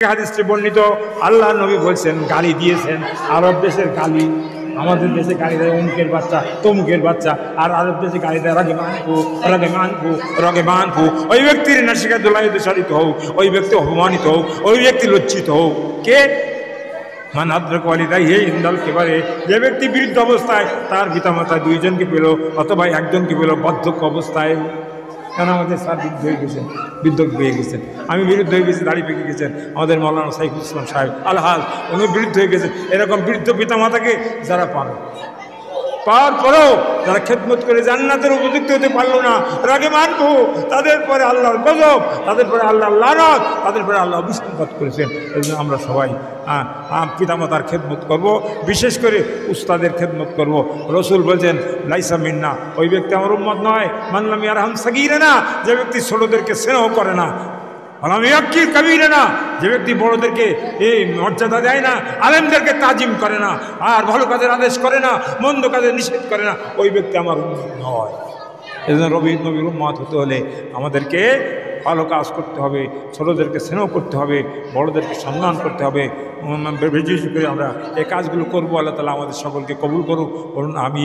হাদিসে বর্ণিত আল্লাহ নবী বলছেন, গালি দিয়েছেন আরব দেশের গালি। আমাদের দেশে গালি দেয় অমুকের বাচ্চা তমুকের বাচ্চা, আর আরব দেশে গালি দেয় রগে মানফু রগে মানফু রগে মানফু। ওই ব্যক্তির নাসিকা দোলায় দোষারিত হোক, ওই ব্যক্তি অপমানিত হোক, ওই ব্যক্তি লজ্জিত হোক। কে? মান আদ্রক ওয়ালিদাইহি ইনদাল কিবারে, যে ব্যক্তি বৃদ্ধ অবস্থায় তার পিতামাতা দুইজনকে পেল অথবা একজনকে পেল বার্ধক্য অবস্থায়। কেন আমাদের স্যার বৃদ্ধ হয়ে গেছেন, বৃদ্ধ হয়ে গেছেন, আমি বিরুদ্ধ হয়ে গেছি, দাড়ি পেকে গেছেন। আমাদের মৌলানা সাইফুল ইসলাম সাহেব আলহাজ, উনি বৃদ্ধ হয়ে গেছেন। এরকম বৃদ্ধ পিতামাতাকে যারা পাওয়ার পরেও যারা খেদমত করে জান্নাতের উপযুক্ত হতে পারলো না, রাগে মানবো, তাদের পরে আল্লাহর গজব, তাদের পরে আল্লাহর লানত, তাদের পরে আল্লাহ অভিসম্পাত করেছেন। এই জন্য আমরা সবাই পিতামাতার খেদমত করব, বিশেষ করে উস্তাদের খেদমত করব। রসুল বলছেন লাইসা মিন্না, ওই ব্যক্তি আমার উম্মত নয়। মানলাম ইয়ারহাম সাগীরানা, যে ব্যক্তি ছোটদেরকে স্নেহ করে না। আলামিয়াক্কির কাবীরানা, যে ব্যক্তি বড়দেরকে এই মর্যাদা দেয় না, আলেমদেরকে তাজিম করে না, আর ভালো কাজের আদেশ করে না, মন্দ কাজের নিষেধ করে না, ওই ব্যক্তি আমার উম্মত নয়। এই জন্য নবীর উম্মত হতে হলে আমাদেরকে ভালো কাজ করতে হবে, ছোটদেরকে স্নেহ করতে হবে, বড়দেরকে সম্মান করতে হবে। বিশেষ করে আমরা এই কাজগুলো করবো। আল্লাহ তাআলা আমাদের সকলকে কবুল করুক। বলুন আমি।